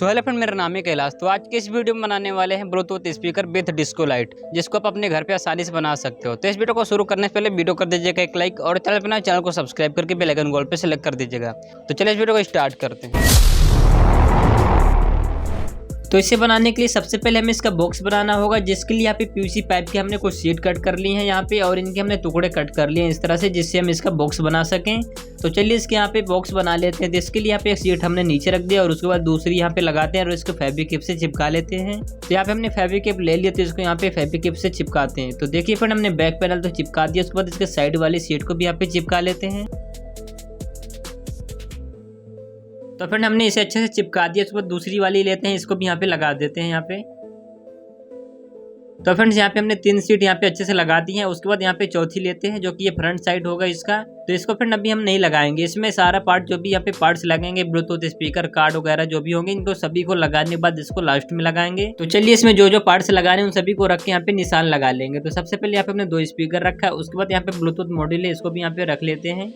So hello friend, मेरा नाम है कैलाश। तो आज के इस वीडियो में बनाने वाले हैं Bluetooth speaker with disco light, जिसको आप अपने घर पे आसानी से बना सकते हो। तो इस वीडियो को शुरू करने से पहले वीडियो कर दीजिएगा एक लाइक और चैनल को सब्सक्राइब करके बेल आइकन गोल पे सेलेक्ट कर दीजिएगा। तो चलिए इस वीडियो को स्टार्ट करते हैं। तो इसे बनाने के लिए सबसे पहले हमें इसका बॉक्स बनाना होगा, जिसके लिए यहाँ पे पीवीसी पाइप के हमने कुछ शीट कट कर ली हैं यहाँ पे, और इनके हमने टुकड़े कट कर लिए हैं इस तरह से, जिससे हम इसका बॉक्स बना सकें। तो चलिए इसके यहाँ पे बॉक्स बना लेते हैं। तो इसके लिए यहाँ पे एक शीट हमने नीचे रख दिया और उसके बाद दूसरी यहाँ पे लगाते हैं और इसको फेविक्विक से चिपका लेते हैं। तो यहाँ पे हमने फेविक्विक ले लिया, तो इसको यहाँ पे फेविक्विक से चिपकाते हैं। तो देखिए फ्रेंड, हमने बैक पैनल तो चिपका दिया, उसके बाद इसके साइड वाली शीट को भी यहाँ पे चिपका लेते हैं। तो फ्रेंड हमने इसे अच्छे से चिपका दिया, उसके बाद दूसरी वाली लेते हैं, इसको भी यहाँ पे लगा देते हैं यहाँ पे। तो फ्रेंड्स यहाँ पे हमने 3 शीट यहाँ पे अच्छे से लगा दी हैं। उसके बाद यहाँ पे चौथी लेते हैं, जो कि ये फ्रंट साइड होगा इसका। तो इसको फ्रेंड अभी हम नहीं लगाएंगे, इसमें सारा पार्ट जो भी यहाँ पे पार्ट्स लगेंगे, ब्लूटूथ स्पीकर कार्ड वगैरह जो भी होंगे, इनको सभी को लगाने के बाद इसको लास्ट में लगाएंगे। तो चलिए इसमें जो जो पार्ट्स लगाने हैं उन सभी को रख के यहाँ पे निशान लगा लेंगे। तो सबसे पहले यहाँ पे हमने 2 स्पीकर रखा है, उसके बाद यहाँ पे ब्लूटूथ मॉड्यूल है, इसको भी यहाँ पे रख लेते हैं।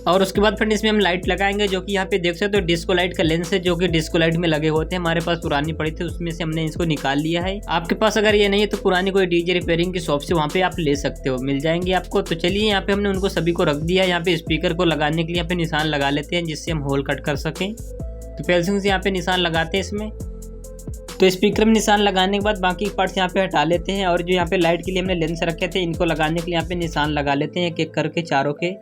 और उसके बाद फ्रेंड इसमें हम लाइट लगाएंगे, जो कि यहाँ पे देख सकते हो डिस्को लाइट का लेंस है, जो कि डिस्को लाइट में लगे होते हैं। हमारे पास पुरानी पड़ी थी, उसमें से हमने इसको निकाल लिया है। आपके पास अगर ये नहीं है तो पुरानी कोई डीजे रिपेयरिंग की शॉप से वहाँ पे आप ले सकते हो, मिल जाएंगे आपको। तो चलिए यहाँ पे हमने उनको सभी को रख दिया। यहाँ पे स्पीकर को लगाने के लिए यहाँ पे निशान लगा लेते हैं, जिससे हम होल कट कर सकें। तो पेंसिल से यहाँ पे निशान लगाते हैं इसमें। तो स्पीकर में निशान लगाने के बाद बाकी पार्ट्स यहाँ पे हटा लेते हैं, और जो यहाँ पे लाइट के लिए हमने लेंस रखे थे, इनको लगाने के लिए यहाँ पे निशान लगा लेते हैं एक एक करके चारों के।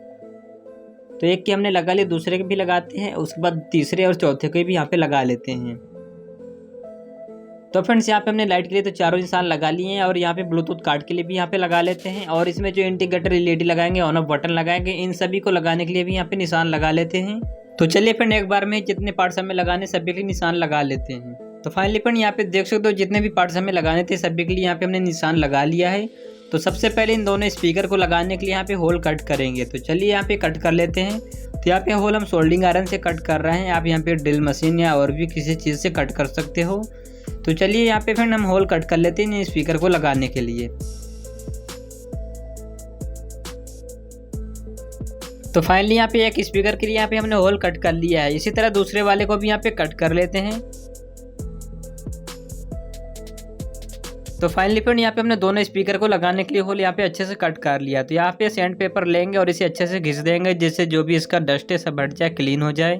तो एक के हमने लगा लिए, दूसरे के भी लगाते हैं, उसके बाद तीसरे और चौथे के भी यहाँ पे लगा लेते हैं। तो फ्रेंड्स यहाँ पे हमने लाइट के लिए तो चारों निशान लगा लिए हैं, और यहाँ पे ब्लूटूथ कार्ड के लिए भी यहाँ पे लगा लेते हैं। और इसमें जो इंडिकेटर एलईडी लगाएंगे, ऑन ऑफ बटन लगाएंगे, इन सभी को लगाने के लिए भी यहाँ पे निशान लगा लेते हैं। तो चलिए फ्रेंड एक बार में जितने पार्ट्स हमें लगाने सभी के लिए निशान लगा लेते हैं। तो फाइनली फ्रेंड यहाँ पे देख सकते हो जितने भी पार्ट्स हमें लगाने थे सभी के लिए यहाँ पे हमने निशान लगा लिया है। तो सबसे पहले इन दोनों स्पीकर को लगाने के लिए यहाँ पे होल कट करेंगे। तो चलिए यहाँ पे कट कर लेते हैं। तो यहाँ पे होल हम सोल्डिंग आयरन से कट कर रहे हैं, आप यहाँ पे ड्रिल मशीन या और भी किसी चीज़ से कट कर सकते हो। तो चलिए यहाँ पे फ्रेंड हम होल कट कर लेते हैं स्पीकर को लगाने के लिए। तो फाइनली यहाँ पे एक स्पीकर के लिए यहाँ पे हमने होल कट कर लिया है। इसी तरह दूसरे वाले को भी यहाँ पे कट कर लेते हैं। तो फाइनली फ्रेंड यहाँ पे हमने दोनों स्पीकर को लगाने के लिए होल यहाँ पे अच्छे से कट कर लिया। तो यहाँ पे सैंड पेपर लेंगे और इसे अच्छे से घिस देंगे, जिससे जो भी इसका डस्ट है सब हट जाए, क्लीन हो जाए।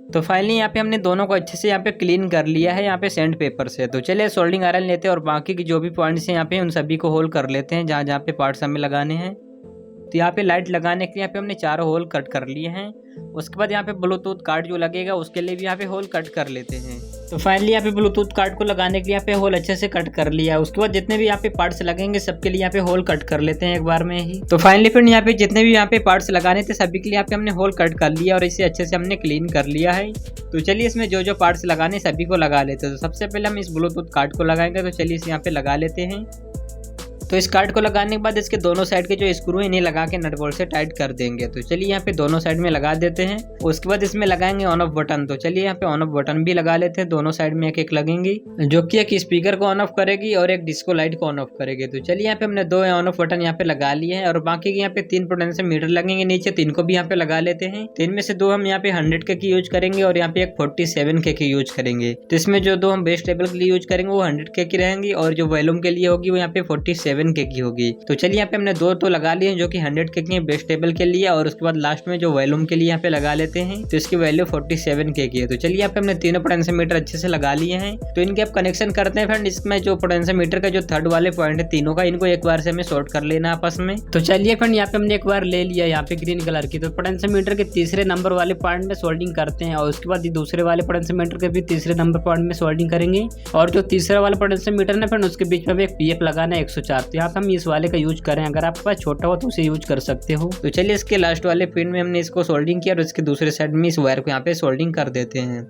तो फाइनली यहाँ पे हमने दोनों को अच्छे से यहाँ पे क्लीन कर लिया है यहाँ पे सैंड पेपर से। तो चलिए सोल्डिंग आयरन लेते हैं और बाकी की जो भी पॉइंट्स हैं यहाँ पे उन सभी को होल कर लेते हैं, जहाँ जहाँ पे पार्ट्स हमें लगाने हैं। तो यहाँ पे लाइट लगाने के लिए यहाँ पे हमने चारों होल कट कर लिए हैं। उसके बाद यहाँ पे ब्लूटूथ कार्ड जो लगेगा उसके लिए भी यहाँ पे होल कट कर लेते हैं। तो फाइनली यहाँ पे ब्लूटूथ कार्ड को लगाने के लिए यहाँ पे होल अच्छे से कट कर लिया है। उसके बाद जितने भी यहाँ पे पार्ट्स लगेंगे सबके लिए यहाँ पे होल कट कर लेते हैं एक बार में ही। तो फाइनली फिर यहाँ पे जितने भी यहाँ पे पार्ट्स लगाने थे सभी के लिए यहाँ पे हमने होल कट कर लिया और इसे अच्छे से हमने क्लीन कर लिया है। तो चलिए इसमें जो जो पार्ट्स लगाने सभी को लगा लेते हैं। तो सबसे पहले हम इस ब्लूटूथ कार्ड को लगाएंगे। तो चलिए इसे यहाँ पे लगा लेते हैं। तो इस कार्ड को लगाने के बाद इसके दोनों साइड के जो स्क्रू है इन्हें लगा के नट बोल्ट से टाइट कर देंगे। तो चलिए यहाँ पे दोनों साइड में लगा देते हैं। उसके बाद इसमें लगाएंगे ऑन ऑफ बटन। तो चलिए यहाँ पे ऑन ऑफ बटन भी लगा लेते हैं, दोनों साइड में एक एक लगेंगी, जो कि एक स्पीकर को ऑन ऑफ करेगी और एक डिस्को लाइट को ऑन ऑफ करेगी। तो चलिए यहाँ पे हमने 2 ऑन ऑफ बटन यहाँ पे लगा लिए हैं, और बाकी के यहाँ पे 3 पोटेंशियल मीटर लगेंगे नीचे, 3 को भी यहाँ पे लगा लेते हैं। 3 में से 2 हम यहाँ पे 100 के यूज करेंगे और यहाँ पे एक 47 के यूज करेंगे। तो इसमें जो 2 हम बेस टेबल के लिए यूज करेंगे वो 100 के की रहेंगी, और जो वॉल्यूम के लिए होगी वो यहाँ पे 47 के की होगी। तो चलिए यहाँ पे हमने 2 तो लगा लिए जो कि 100 के हैं बेस टेबल के लिए, और उसके बाद लास्ट में जो वॉल्यूम के लिए यहाँ पे लगा लेते हैं। तो इसकी वैल्यू 47 के की है। तो चलिए यहाँ पे हमने तीनों पोटेंशियोमीटर अच्छे से लगा लिए हैं। तो इनके अब कनेक्शन करते हैं फ्रेंड। इसमें जो पोटेंशियोमीटर का जो थर्ड वाले पॉइंट है तीनों का, इनको एक बार से हमें शॉर्ट कर लेना आपस में। तो चलिए फ्रेंड यहाँ पे हमने एक बार ले लिया यहाँ पे ग्रीन कलर की। तो पोटेंशियोमीटर के तीसरे नंबर वाले पॉइंट में सोल्डिंग करते हैं, और उसके बाद दूसरे वाले पोटेंशियोमीटर के भी तीसरे नंबर पॉइंट में सोल्डिंग करेंगे। और जो तीसरा वाला पोटेंशियोमीटर है फ्रेंड उसके बीच में एक पीएफ लगाना है 104। तो यहाँ पे हम इस वाले का यूज करें, अगर आपके पास छोटा हो तो उसे यूज कर सकते हो। तो चलिए इसके लास्ट वाले पिन में हमने इसको सोल्डिंग किया और इसके दूसरे साइड में इस वायर को यहाँ पे सोल्डिंग कर देते हैं।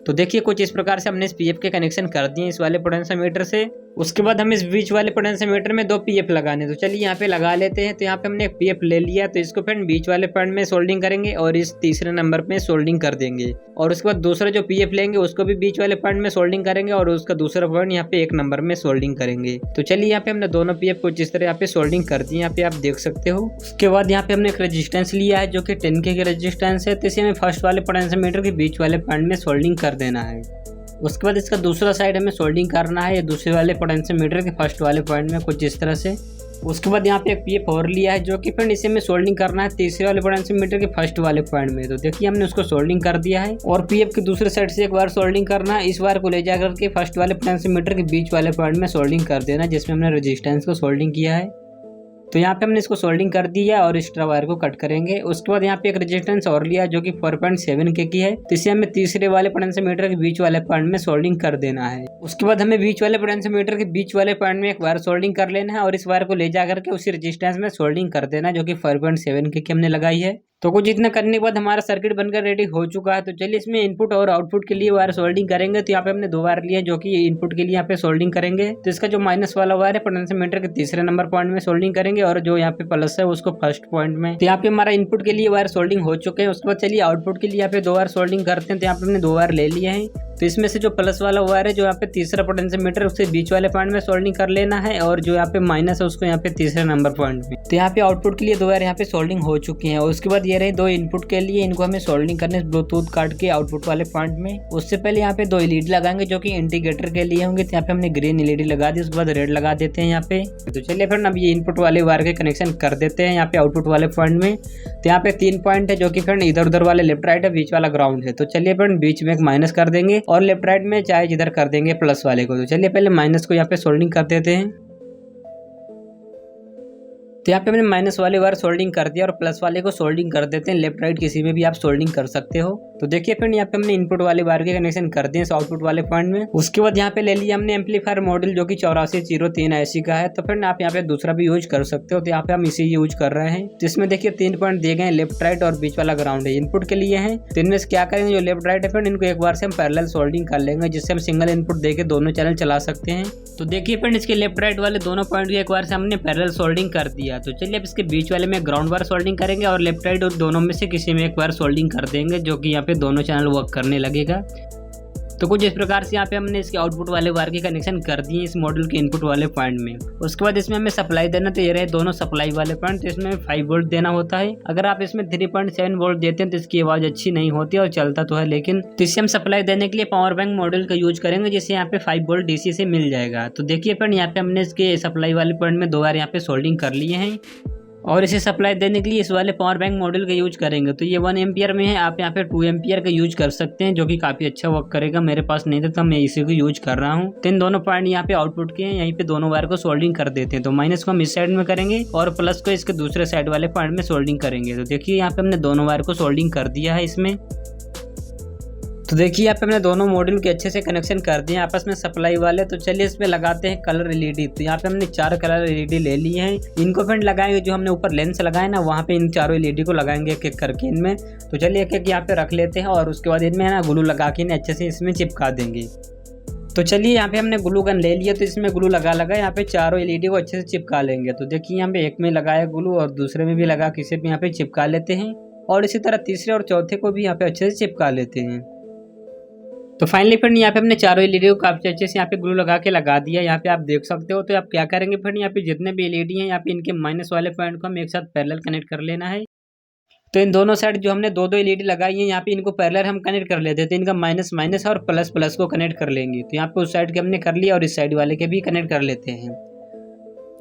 तो देखिए कुछ इस प्रकार से हमने इस पीएफ के कनेक्शन कर दिए इस वाले पोटेंशियोमीटर से। उसके बाद हम इस बीच वाले पोटेंशियोमीटर में 2 पीएफ लगाने, तो चलिए यहाँ पे लगा लेते हैं। तो यहाँ पे हमने एक पीएफ ले लिया, तो इसको फिर बीच वाले पॉइंट में सोल्डिंग करेंगे और इस तीसरे नंबर पे सोल्डिंग कर देंगे। और उसके बाद दूसरा जो पीएफ लेंगे उसको भी बीच वाले पॉइंट में सोल्डिंग करेंगे और उसका दूसरा पॉइंट यहाँ पे 1 नंबर में सोल्डिंग करेंगे। तो चलिए यहाँ पे हमने दोनों पीएफ को जिस तरह यहाँ पे सोल्डिंग कर दी, यहाँ पे आप देख सकते हो। उसके बाद यहाँ पे हमने एक रेजिस्टेंस लिया है जो कि 10K की रेजिस्टेंस है, तो इसे हमें फर्स्ट वाले पोटेंशियोमीटर के बीच वाले पॉइंट में सोल्डिंग कर देना है। उसके बाद इसका दूसरा साइड हमें सोल्डिंग करना है दूसरे वाले पोटेंशियोमीटर के फर्स्ट वाले पॉइंट में कुछ इस तरह से। उसके बाद यहाँ पे एक पीएफ और लिया है जो कि फिर इसे हमें सोल्डिंग करना है तीसरे वाले पोटेंशियोमीटर के फर्स्ट वाले पॉइंट में। तो देखिए हमने उसको सोल्डिंग कर दिया है और पीएफ के दूसरे साइड से एक बार सोल्डिंग करना है। इस बार को ले जाकर के फर्स्ट वाले पोटेंशियोमीटर के बीच वाले पॉइंट में सोल्डिंग कर देना जिसमें हमने रेजिस्टेंस को सोल्डिंग किया है। तो यहाँ पे हमने इसको सोल्डिंग कर दिया और एक्स्ट्रा वायर को कट करेंगे। उसके बाद यहाँ पे एक रेजिस्टेंस और लिया जो कि 4.7K की है, तो इसे हमें तीसरे वाले पोटेंशियोमीटर के बीच वाले पॉइंट में सोल्डिंग कर देना है। उसके बाद हमें बीच वाले पोटेंशियोमीटर के बीच वाले पॉइंट में एक वायर सोल्डिंग कर लेना है और इस वायर को ले जाकर के उसी रेजिस्टेंस में सोल्डिंग कर देना जो कि 4.7K की हमने लगाई है। तो कुछ इतना करने के बाद हमारा सर्किट बनकर रेडी हो चुका है। तो चलिए इसमें इनपुट और आउटपुट के लिए वायर सोल्डिंग करेंगे। तो यहाँ पे हमने 2 वायर लिए जो कि इनपुट के लिए यहाँ पे सोल्डिंग करेंगे। तो इसका जो माइनस वाला वायर है पोटेंशियोमीटर के तीसरे नंबर पॉइंट में सोल्डिंग करेंगे और जो यहाँ पे प्लस है उसको फर्स्ट पॉइंट में। तो यहाँ पे हमारा इनपुट के लिए वायर सोल्डिंग हो चुके हैं। उसके बाद चलिए आउटपुट के लिए यहाँ पे 2 वायर सोल्डिंग करते हैं। तो यहाँ पे हमने 2 वायर ले लिए हैं। तो इसमें से जो प्लस वाला वायर है जो यहाँ पे तीसरा पोटेंशियोमीटर उसके बीच वाले पॉइंट में सोल्डिंग कर लेना है और जो यहाँ पे माइनस है उसको यहाँ पे तीसरे नंबर पॉइंट में। तो यहाँ पे आउटपुट के लिए 2 वायर यहाँ पे सोल्डिंग हो चुकी हैं। और उसके बाद ये रहे 2 इनपुट के लिए, इनको हमें सोल्डिंग करने ब्लूटूथ कार्ड के आउटपुट वाले पॉइंट में। उससे पहले यहाँ पे 2 एलईडी लगाएंगे जो कि इंडिकेटर के लिए होंगे। तो यहाँ पे हमने ग्रीन एलईडी लगा दी, उसके बाद रेड लगा देते हैं यहाँ पे। तो चलिए फिर अब ये इनपुट वाले वायर के कनेक्शन कर देते हैं यहाँ पे आउटपुट वाले पॉइंट में। तो यहाँ पे 3 पॉइंट है जो कि फिर इधर उधर वाले लेफ्ट राइट है, बीच वाला ग्राउंड है। तो चलिए फिर बीच में एक माइनस कर देंगे और लेफ्ट राइट में चाहे जिधर कर देंगे प्लस वाले को। तो चलिए पहले माइनस को यहाँ पे सोल्डिंग कर देते हैं। तो यहाँ पे हमने माइनस वाले वायर सोल्डिंग कर दिया और प्लस वाले को सोल्डिंग कर देते हैं। लेफ्ट राइट किसी में भी आप सोल्डिंग कर सकते हो। तो देखिए फिर यहाँ पे हमने इनपुट वाले वायर के कनेक्शन कर दिए आउटपुट वाले पॉइंट में। उसके बाद यहाँ पे ले लिया हमने एम्पलीफायर मॉडल जो कि 8403 ऐसी का है। तो फिर आप यहाँ पे दूसरा भी यूज कर सकते हो। तो यहाँ पे हम इसी यूज कर रहे हैं। तो इसमें देखिए 3 पॉइंट दिए गए, लेफ्ट राइट और बीच वाला ग्राउंड है, इनपुट के लिए है। तो इनमें से क्या करेंगे, जो लेफ्ट राइट है फिर इनको एक बार से हम पैरेलल सोल्डिंग कर लेंगे जिससे हम सिंगल इनपुट देके दोनों चैनल चला सकते हैं। तो देखिए फ्रेंड इसके लेफ्ट राइट वाले दोनों पॉइंट एक बार से हमने पैरेलल सोल्डिंग कर दिया। तो चलिए अब इसके बीच वाले में ग्राउंड वायर सोल्डिंग करेंगे और लेफ्ट राइट और दोनों में से किसी में एक बार सोल्डिंग कर देंगे जो कि यहाँ पे दोनों चैनल वर्क करने लगेगा। तो कुछ इस प्रकार से यहाँ पे हमने इसके आउटपुट वाले वायर के कनेक्शन कर दिए इस मॉडल के इनपुट वाले पॉइंट में। उसके बाद इसमें हमें सप्लाई देना, तो ये रहे दोनों सप्लाई वाले पॉइंट। तो इसमें 5 वोल्ट देना होता है। अगर आप इसमें 3.7 वोल्ट देते हैं तो इसकी आवाज़ अच्छी नहीं होती और चलता तो है, लेकिन तो इससे हम सप्लाई देने के लिए पावर बैंक मॉडल का यूज करेंगे जिससे यहाँ पे 5 वोल्ट डीसी से मिल जाएगा। तो देखिए फ्रेंड यहाँ पे हमने इसके सप्लाई वाले पॉइंट में 2 बार यहाँ पे सोल्डिंग कर लिए हैं और इसे सप्लाई देने के लिए इस वाले पावर बैंक मॉडल का यूज करेंगे। तो ये 1 एम्पियर में है, आप यहाँ पे 2 एम्पियर का यूज कर सकते हैं जो कि काफ़ी अच्छा वर्क करेगा। मेरे पास नहीं था तो मैं इसी को यूज कर रहा हूँ। तो इन दोनों पॉइंट यहाँ पे आउटपुट के हैं, यहीं पे दोनों वायर को सोल्डिंग कर देते हैं। तो माइनस को हम इस साइड में करेंगे और प्लस को इसके दूसरे साइड वाले पॉइंट में सोल्डिंग करेंगे। तो देखिए यहाँ पे हमने दोनों वायर को सोल्डिंग कर दिया है इसमें। तो देखिए यहाँ पे हमने दोनों मॉड्यूल के अच्छे से कनेक्शन कर दिए आपस में सप्लाई वाले। तो चलिए इसमें लगाते हैं कलर एलईडी। तो यहाँ पे हमने 4 कलर एलईडी ले लिए हैं। इनको फिर लगाएंगे, जो हमने ऊपर लेंस लगाए ना वहाँ पे इन चारों एलईडी को लगाएंगे एक एक करके इनमें। तो चलिए एक एक यहाँ पे रख लेते हैं और उसके बाद इनमें ना ग्लू लगा के अच्छे से इसमें चिपका देंगे। तो चलिए यहाँ पे हमने ग्लू गन ले लिया, तो इसमें ग्लू लगा यहाँ पे चारों एलईडी को अच्छे से चिपका लेंगे। तो देखिए यहाँ पे एक में लगाया ग्लू और दूसरे में भी लगा, किसी भी यहाँ पे चिपका लेते हैं और इसी तरह तीसरे और चौथे को भी यहाँ पे अच्छे से चिपका लेते हैं। तो फाइनली फ्रेंड यहाँ पे हमने चारों एलईडी को काफी अच्छे से यहाँ पे ग्लू लगा के लगा दिया, यहाँ पे आप देख सकते हो। तो आप क्या करेंगे फ्रेंड, यहाँ पे जितने भी एलईडी हैं यहाँ पे इनके माइनस वाले पॉइंट को हम एक साथ पैरेलल कनेक्ट कर लेना है। तो इन दोनों साइड जो हमने 2-2 एलईडी लगाई है यहाँ पे इनको पैरेलल हम कनेक्ट कर लेते हैं। तो इनका माइनस माइनस और प्लस प्लस को कनेक्ट कर लेंगे। तो यहाँ पे उस साइड के हमने कर लिया और इस साइड वाले के भी कनेक्ट कर लेते हैं।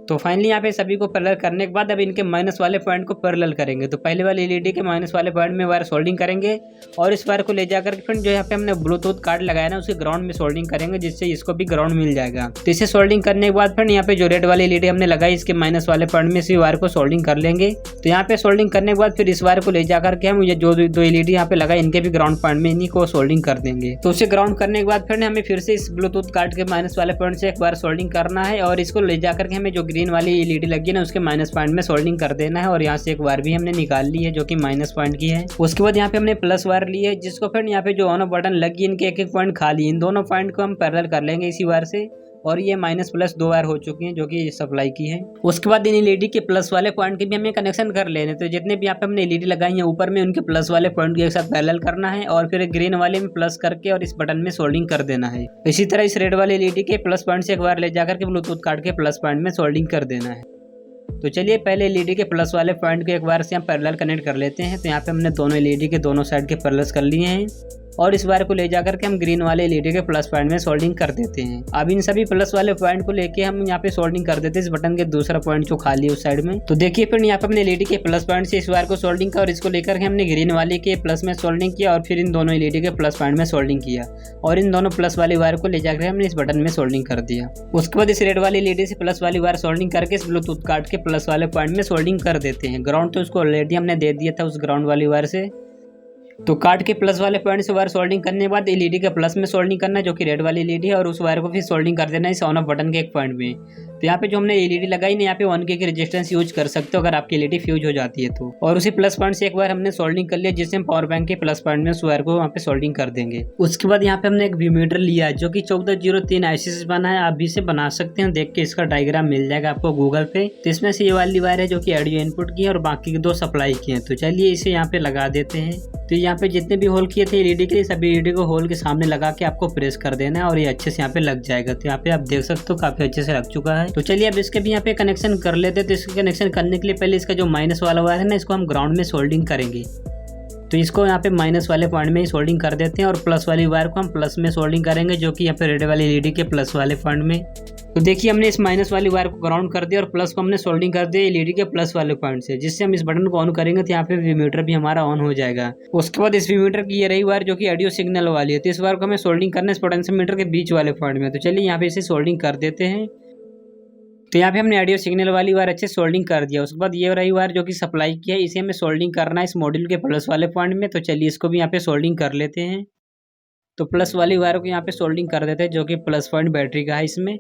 तो फाइनली यहाँ पे सभी को पैरेलल करने के बाद अब इनके माइनस वाले पॉइंट को पैरेलल करेंगे। तो पहले वाले एलईडी के माइनस वाले पॉइंट में वायर सोल्डिंग करेंगे और इस वायर को ले जाकर फिर जो यहाँ पे हमने ब्लूटूथ कार्ड लगाया ना उसके ग्राउंड में सोल्डिंग करेंगे जिससे इसको भी ग्राउंड मिल जाएगा। तो इसे सोल्डिंग करने के बाद फिर यहाँ पे जो रेड वाली एलईडी हमने लगाई इसके माइनस वाले पॉइंट में इसी वायर को सोल्डिंग कर लेंगे। तो यहाँ पे सोल्डिंग करने के बाद फिर इस वायर को ले जाकर के हम ये जो 2 एलईडी यहाँ पे लगाए इनके भी ग्राउंड पॉइंट में इन्हीं को सोल्डिंग कर देंगे। तो उसे ग्राउंड करने के बाद फिर हमें फिर से इस ब्लूटूथ कार्ड के माइनस वाले पॉइंट से एक बार सोल्डिंग करना है और इसको ले जाकर के हमें जो ग्रीन वाली एलईडी लगी ना उसके माइनस पॉइंट में सोल्डिंग कर देना है। और यहाँ से एक वायर भी हमने निकाल ली है जो कि माइनस पॉइंट की है। उसके बाद यहाँ पे हमने प्लस वायर ली है जिसको फिर यहाँ पे जो ऑन ऑफ बटन लगी इनके एक एक पॉइंट खाली, इन दोनों पॉइंट को हम पैरेलल कर लेंगे इसी वायर से और ये माइनस प्लस 2 वायर हो चुकी हैं जो कि सप्लाई की है। उसके बाद इन एलईडी के प्लस वाले पॉइंट के भी हमें कनेक्शन कर लेने, तो जितने भी यहाँ पे हमने एलईडी लगाई है ऊपर में उनके प्लस वाले पॉइंट के एक साथ पैरेलल करना है और फिर ग्रीन वाले में प्लस करके और इस बटन में सोल्डिंग कर देना है। इसी तरह इस रेड वाले एलईडी के प्लस पॉइंट से एक बार ले जाकर के ब्लूटूथ काट के प्लस पॉइंट में सोल्डिंग कर देना है। तो चलिए पहले एलईडी के प्लस वाले पॉइंट को एक बार से हम पैरेलल कनेक्ट कर लेते हैं। तो यहाँ पे हमने दोनों एलईडी के दोनों साइड के पैरेलल कर लिए हैं और इस वायर को ले जाकर के हम ग्रीन वाले एलईडी के प्लस पॉइंट में सोल्डिंग कर देते हैं। अब इन सभी प्लस वाले पॉइंट को लेके हम यहाँ पे सोल्डिंग कर देते हैं इस बटन के दूसरा पॉइंट जो खाली है उस साइड में। तो देखिए फिर यहाँ पे हमने एलईडी के प्लस पॉइंट से इस वायर को सोल्डिंग किया और इसको लेकर के हमने ग्रीन वाले के प्लस में सोल्डिंग किया और फिर इन दोनों एलईडी के प्लस पॉइंट में सोल्डिंग किया और इन दोनों प्लस वाली वायर को ले जाकर हमने इस बटन में सोल्डिंग कर दिया। उसके बाद इस रेड वाली एलईडी से प्लस वाली वायर सोल्डिंग करके इस ब्लूटूथ काट के प्लस वाले पॉइंट में सोल्डिंग कर देते हैं। ग्राउंड तो उसको ऑलरेडी हमने दे दिया था उस ग्राउंड वाली वायर से। तो काट के प्लस वाले पॉइंट से वायर सोल्डिंग करने के बाद एलईडी के प्लस में सोल्डिंग करना है जो कि रेड वाली एलईडी है और उस वायर को फिर सोल्डिंग कर देना है इस ऑन ऑफ बटन के एक पॉइंट में। तो यहाँ पे जो हमने एलईडी लगाई ना, यहाँ पे 1K की रेजिस्टेंस यूज कर सकते हो अगर आपकी एलईडी फ्यूज हो जाती है तो। और उसी प्लस पॉइंट से एक बार हमने सोल्डिंग कर लिया जिससे हम पावर बैंक के प्लस पॉइंट में उस वायर को वहाँ पे सोल्डिंग कर देंगे। उसके बाद यहाँ पे हमने एक व्यूमीटर लिया है जो कि 1403 IC से बना है। आप भी इसे बना सकते हैं, देख के इसका डायग्राम मिल जाएगा आपको गूगल पे। तो इसमें से ये वाली वायर है जो कि ऑडियो इनपुट की है और बाकी की 2 सप्लाई की है। तो चलिए इसे यहाँ पे लगा देते हैं। तो यहाँ पे जितने भी होल किए थे एलईडी के सभी एलईडी को होल के सामने लगा के आपको प्रेस कर देना है और ये अच्छे से यहाँ पे लग जाएगा। तो यहाँ पे आप देख सकते हो काफी अच्छे से लग चुका है। तो चलिए अब इसके भी यहाँ पे कनेक्शन कर लेते हैं। तो इसके कनेक्शन करने के लिए पहले इसका जो माइनस वाला वायर है ना, इसको हम ग्राउंड में सोल्डिंग करेंगे। तो इसको यहाँ पे माइनस वाले पॉइंट में ही सोल्डिंग कर देते हैं और प्लस वाली वायर को हम प्लस में सोल्डिंग करेंगे जो कि यहाँ पे रेड वाली एलईडी के प्लस वाले पॉइंट में। तो देखिए हमने इस माइनस वाली वायर को ग्राउंड कर दिया और प्लस को हमने सोल्डिंग कर दिया एलईडी के प्लस वाले पॉइंट से, जिससे हम इस बटन को ऑन करेंगे तो यहाँ पे व्यूमीटर भी हमारा ऑन हो जाएगा। उसके बाद इस व्यूमीटर की ये रही वायर जो कि ऑडियो सिग्नल वाली है। तो इस वायर को हमें सोल्डिंग करना है इस पोटेंशियोमीटर के बीच वाले पॉइंट में। तो चलिए यहाँ पे इसे सोल्डिंग कर देते हैं। तो यहाँ पे हमने ऑडियो सिग्नल वाली वायर अच्छे सोल्डिंग कर दिया। उसके बाद ये रही वायर जो कि सप्लाई की है, इसे हमें सोल्डिंग करना है इस मॉड्यूल के प्लस वाले पॉइंट में। तो चलिए इसको भी यहाँ पे सोल्डिंग कर लेते हैं। तो प्लस वाली वायर को यहाँ पे सोल्डिंग कर देते हैं जो कि प्लस पॉइंट बैटरी का है इसमें।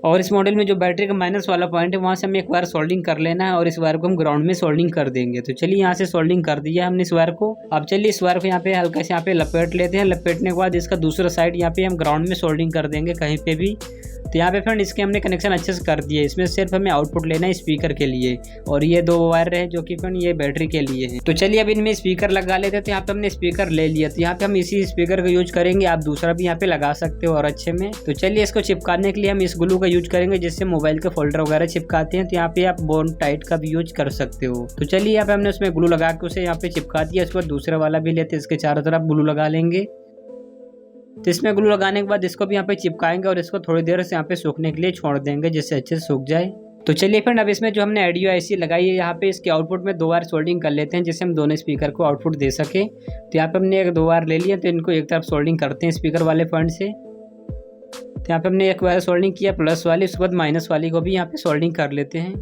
और इस मॉडल में जो बैटरी का माइनस वाला पॉइंट है वहाँ से हमें एक वायर सोल्डिंग कर लेना है और इस वायर को हम ग्राउंड में सोल्डिंग कर देंगे। तो चलिए यहाँ से सोल्डिंग कर दिया हमने इस वायर को। अब चलिए इस वायर को यहाँ पे हल्का से यहाँ पे लपेट लेते हैं। लपेटने के बाद इसका दूसरा साइड यहाँ पे हम ग्राउंड में सोल्डिंग कर देंगे कहीं पे भी। तो यहाँ पे फ्रेंड इसके हमने कनेक्शन अच्छे से कर दिए। इसमें सिर्फ हमें आउटपुट लेना है स्पीकर के लिए और ये 2 वायर है जो कि फ्रेंड ये बैटरी के लिए है। तो चलिए अब इनमें स्पीकर लगा लेते हैं। तो यहाँ पे हमने स्पीकर ले लिया। तो यहाँ पे हम इसी स्पीकर का यूज करेंगे, आप दूसरा भी यहाँ पे लगा सकते हो और अच्छे में। तो चलिए इसको चिपकाने के लिए हम इस ग्लू का यूज करेंगे जिससे मोबाइल के फोल्डर वगैरह चिपकाते हैं। तो यहाँ पे आप बोन टाइट का भी यूज कर सकते हो। तो चलिए यहाँ पे हमने उसमें ग्लू लगा के उसे यहाँ पे चिपका दिया। इसके बाद दूसरा वाला भी लेते हैं, इसके चारों तरफ ग्लू लगा लेंगे। तो इसमें ग्लू लगाने के बाद इसको भी यहाँ पे चिपकाएंगे और इसको थोड़ी देर से यहाँ पे सूखने के लिए छोड़ देंगे जिससे अच्छे से सूख जाए। तो चलिए फ्रेंड अब इसमें जो हमने ऑडियो IC लगाई है यहाँ पे इसके आउटपुट में 2 वायर सोल्डिंग कर लेते हैं जिससे हम दोनों स्पीकर को आउटपुट दे सके। तो यहाँ पे हमने 2 वायर ले लिया। तो इनको एक तरफ सोल्डिंग करते हैं स्पीकर वाले पॉइंट से। तो यहाँ पे हमने एक वायर सोल्डिंग किया प्लस वाली, उसके बाद माइनस वाली को भी यहाँ पे सोल्डिंग कर लेते हैं।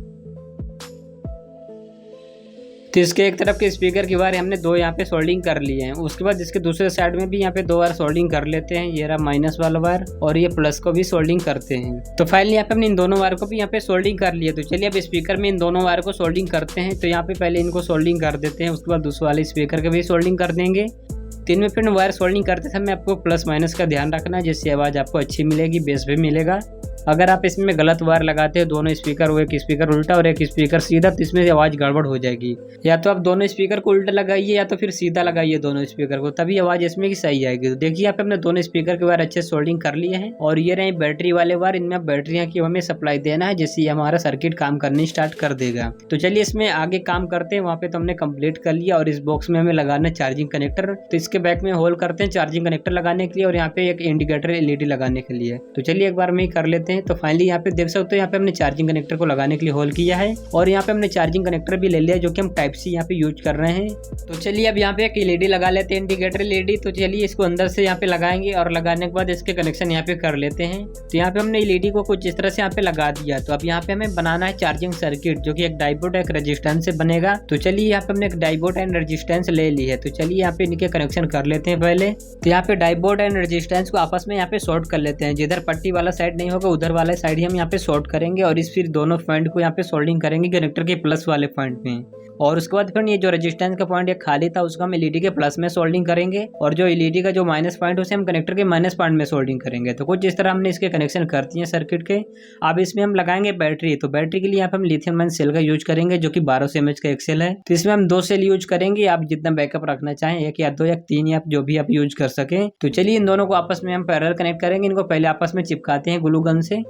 तो इसके एक तरफ के स्पीकर की वायर हमने 2 यहाँ पे सोल्डिंग कर लिए हैं। उसके बाद इसके दूसरे साइड में भी यहाँ पे 2 वायर सोल्डिंग कर लेते हैं। ये रहा माइनस वाला वायर और ये प्लस को भी सोल्डिंग करते हैं। तो फाइनली यहाँ पे हमने इन दोनों वायर को भी यहाँ पे सोल्डिंग कर लिया। तो चलिए अब स्पीकर में इन दोनों वायर को सोल्डिंग करते हैं। तो यहाँ पे पहले इनको सोल्डिंग कर देते हैं, उसके बाद दूसरे वाले स्पीकर के भी सोल्डिंग कर देंगे। तो इनमें फिर वायर सोल्डिंग करते समय आपको प्लस माइनस का ध्यान रखना है जिससे आवाज़ आपको अच्छी मिलेगी, बेस भी मिलेगा। अगर आप इसमें गलत वायर लगाते हो, दोनों स्पीकर वो एक स्पीकर उल्टा और एक स्पीकर सीधा, तो इसमें आवाज़ गड़बड़ हो जाएगी। या तो आप दोनों स्पीकर को उल्टा लगाइए या तो फिर सीधा लगाइए दोनों स्पीकर को, तभी आवाज़ इसमें की सही आएगी। तो देखिए यहाँ पे हमने दोनों स्पीकर के वायर अच्छे सोल्डिंग कर लिए हैं और ये रहे बैटरी वाले वायर। इनमें बैटरियाँ की हमें सप्लाई देना है जिससे हमारा सर्किट काम करनी स्टार्ट कर देगा। तो चलिए इसमें आगे काम करते हैं। वहाँ पे तो हमने कंप्लीट कर लिया और इस बॉक्स में हमें लगाना है चार्जिंग कनेक्टर। तो इसके बैक में होल करते हैं चार्जिंग कनेक्टर लगाने के लिए और यहाँ पे एक इंडिकेटर LED लगाने के लिए। तो चलिए एक बार में ही कर लेते हैं। तो फाइनली यहाँ पे देख सकते हो यहाँ पे हमने चार्जिंग कनेक्टर को लगाने के लिए होल किया है और यहाँ पे हमने चार्जिंग कनेक्टर भी ले लिया जो कि हम टाइप C यहाँ पे यूज कर रहे हैं। तो चलिए अब यहाँ पे एक LED लगा लेते हैं, इंडिकेटर LED। तो चलिए इसको अंदर से यहाँ पे लगाएंगे और लगाने के बाद इसके कनेक्शन यहाँ पे कर लेते हैं। तो यहाँ पे हमने LED को कुछ इस तरह से यहाँ पे लगा दिया। तो अब यहाँ पे हमें बनाना है चार्जिंग सर्किट जो कि एक डायोड एक रेजिस्टेंस से बनेगा। तो चलिए यहाँ पे हमने एक डायोड एंड रेजिस्टेंस ले ली है। तो चलिए यहाँ पे इनके कनेक्शन कर लेते हैं पहले। तो यहाँ पे डायोड एंड रेजिस्टेंस को आपस में यहाँ पे शॉर्ट कर लेते हैं। जिधर पट्टी वाला साइड नहीं होगा उधर वाले साइड ही हम यहाँ पे शॉर्ट करेंगे और इस फिर दोनों पॉइंट को यहाँ पे सोल्डिंग करेंगे कनेक्टर के प्लस वाले पॉइंट में। और उसके बाद फिर ये जो रेजिस्टेंस का पॉइंट ये खाली था उसको हम एलईडी के प्लस में सोल्डिंग करेंगे और जो एलईडी का जो माइनस पॉइंट उसे हम कनेक्टर के माइनस पॉइंट में सोल्डिंग करेंगे। तो कुछ इस तरह हमने इसके कनेक्शन कर दिए सर्किट के। अब इसमें हम लगाएंगे बैटरी। तो बैटरी के लिए यहाँ पे हम लिथियम आयन सेल का यूज करेंगे जो कि 1200 mAh का एक सेल है। तो इसमें हम 2 सेल यूज करेंगे, आप जितना बैकअप रखना चाहें, 1 या 2 या 3 या जो भी आप यूज कर सकें। तो चलिए इन दोनों को आपस में हम पैरेलल कनेक्ट करेंगे। इनको पहले आपस में चिपकाते हैं ग्लू गन से।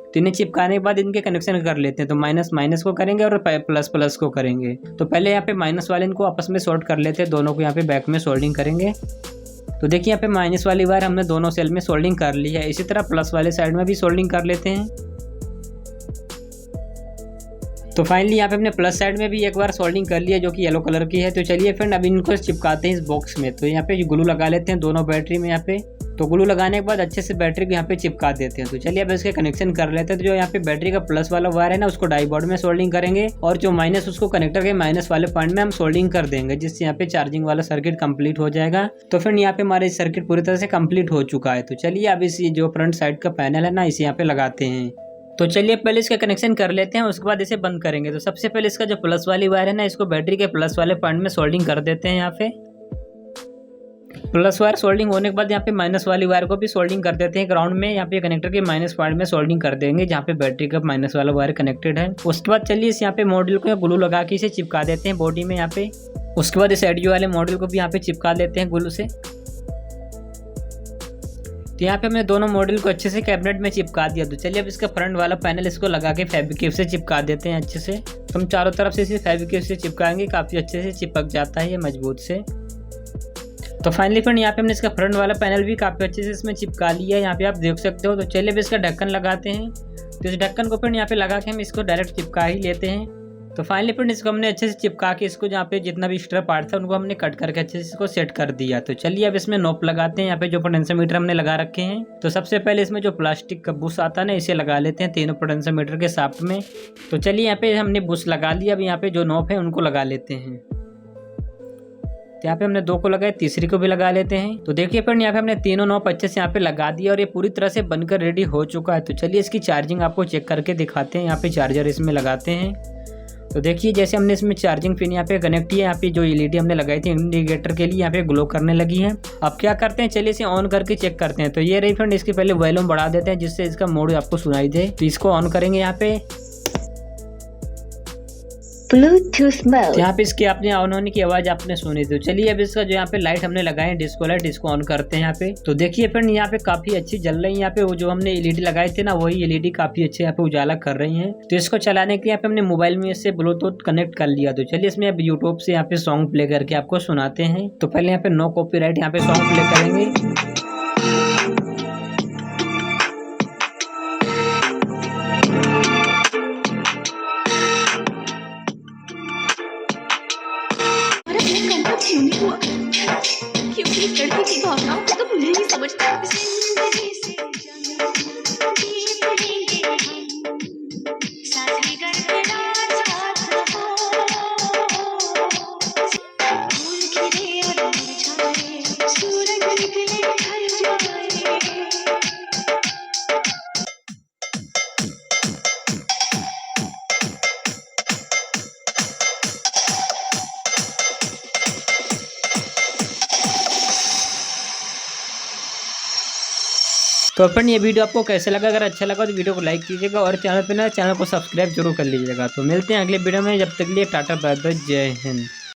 तो इन्हें चिपकाने के बाद इनके कनेक्शन कर लेते हैं। तो माइनस माइनस को करेंगे और प्लस प्लस को करेंगे। तो पहले यहाँ पे माइनस वाले इनको आपस में शॉर्ट कर लेते हैं, दोनों को यहाँ पे बैक में सोल्डिंग करेंगे। तो देखिए यहाँ पे माइनस वाली वायर हमने दोनों सेल में सोल्डिंग कर ली है। इसी तरह प्लस वाले साइड में भी सोल्डिंग कर लेते हैं। तो फाइनली यहाँ पे हमने प्लस साइड में भी एक बार सोल्डिंग कर लिया जो कि येलो कलर की है। तो चलिए फ्रेंड अब इनको चिपकाते हैं इस बॉक्स में। तो यहाँ पे ग्लू लगा लेते हैं दोनों बैटरी में यहाँ पे। तो ग्लू लगाने के बाद अच्छे से बैटरी को यहाँ पे चिपका देते हैं। तो चलिए अब इसके कनेक्शन कर लेते हैं। तो जो यहाँ पे बैटरी का प्लस वाला वायर है ना उसको डाई बोर्ड में सोल्डिंग करेंगे और जो माइनस उसको कनेक्टर के माइनस वाले पॉइंट में हम सोल्डिंग कर देंगे, जिससे यहाँ पे चार्जिंग वाला सर्किट कंप्लीट हो जाएगा। तो फिर यहाँ पे हमारे सर्किट पूरी तरह से कंप्लीट हो चुका है। तो चलिए अब इस जो फ्रंट साइड का पैनल है ना इसे यहाँ पे लगाते हैं। तो चलिए पहले इसका कनेक्शन कर लेते हैं, उसके बाद इसे बंद करेंगे। तो सबसे पहले इसका जो प्लस वाली वायर है ना इसको बैटरी के प्लस वाले पॉइंट में सोल्डिंग कर देते हैं। यहाँ पे प्लस वायर सोल्डिंग होने के बाद यहाँ पे माइनस वाली वायर को भी सोल्डिंग कर देते हैं ग्राउंड में। यहाँ पे कनेक्टर के माइनस पॉइंट में सोल्डिंग कर देंगे जहाँ पे बैटरी का माइनस वाला वायर कनेक्टेड है। उसके बाद चलिए इस यहाँ पे मॉड्यूल को ग्लू लगा के इसे चिपका देते हैं बॉडी में यहाँ पे। उसके बाद इस एडियो वाले मॉड्यूल को भी यहाँ पे चिपका देते हैं ग्लू से। तो यहाँ पे हमने दोनों मॉड्यूल को अच्छे से कैबिनेट में चिपका दिया। तो चलिए अब इसका फ्रंट वाला पैनल इसको लगा के फेविक्विक से चिपका देते हैं अच्छे से। तो हम चारों तरफ से इसे फेविक्विक से चिपकाएंगे, काफ़ी अच्छे से चिपक जाता है ये मजबूत से। तो फाइनली फ्रेंड यहाँ पे हमने इसका फ्रंट वाला पैनल भी काफ़ी अच्छे से इसमें चिपका लिया है, यहाँ पे आप देख सकते हो। तो चलिए अब इसका ढक्कन लगाते हैं। तो इस ढक्कन को फिर यहाँ पे लगा के हम इसको डायरेक्ट चिपका ही लेते हैं। तो फाइनली फ्रेंड इसको हमने अच्छे से चिपका के इसको जहाँ पे जितना भी एक्स्ट्रा पार्ट था उनको हमने कट करके अच्छे से इसको सेट कर दिया। तो चलिए अब इसमें नॉब लगाते हैं। यहाँ पे जो पोटेंशियोमीटर हमने लगा रखे हैं, तो सबसे पहले इसमें जो प्लास्टिक का बुश आता है ना इसे लगा लेते हैं तीनों पोटेंशियोमीटर के शाफ्ट में। तो चलिए यहाँ पे हमने बुश लगा लिया। अब यहाँ पे जो नॉब है उनको लगा लेते हैं। तो यहाँ पे हमने 2 को लगाए, तीसरी को भी लगा लेते हैं। तो देखिए फ्रेंड यहाँ पे हमने तीनों नॉब अच्छे से यहाँ पे लगा दिया और ये पूरी तरह से बनकर रेडी हो चुका है। तो चलिए इसकी चार्जिंग आपको चेक करके दिखाते हैं। यहाँ पे चार्जर इसमें लगाते हैं। तो देखिए जैसे हमने इसमें चार्जिंग पिन यहाँ पे कनेक्ट किया, यहाँ पे जो एलईडी हमने लगाई थी इंडिकेटर के लिए यहाँ पे ग्लो करने लगी है। अब क्या करते हैं, चलिए इसे ऑन करके चेक करते हैं। तो ये रही फ्रेंड, इसके पहले वॉल्यूम बढ़ा देते हैं जिससे इसका मोड आपको सुनाई दे। तो इसको ऑन करेंगे यहाँ पे ब्लूटूथ मोड। यहाँ पे इसके आपने ऑन होने की आवाज आपने सुनी। तो चलिए अब इसका जो यहाँ पे लाइट हमने लगाए हैं डिस्को लाइट, इसको ऑन करते हैं यहाँ पे। तो देखिए फ्रेंड यहाँ पे काफी अच्छी जल रही है। यहाँ पे वो जो हमने एलईडी लगाए थे ना वही एलईडी काफी अच्छे यहाँ पे उजाला कर रही है। तो इसको चलाने के लिए यहाँ पे हमने मोबाइल में इससे ब्लूटूथ कनेक्ट कर लिया। तो चलिए इसमें अब यूट्यूब से यहाँ पे सॉन्ग प्ले करके आपको सुनाते हैं। तो पहले यहाँ पे नो कॉपीराइट यहाँ पे सॉन्ग प्ले करेंगे। क्योंकि लड़की की भावनाओं को तो मुझे ही समझता है। तो फ्रेंड ये वीडियो आपको कैसे लगा, अगर अच्छा लगा तो वीडियो को लाइक कीजिएगा और चैनल को सब्सक्राइब जरूर कर लीजिएगा। तो मिलते हैं अगले वीडियो में, जब तक के लिए टाटा बाय बाय, जय हिंद।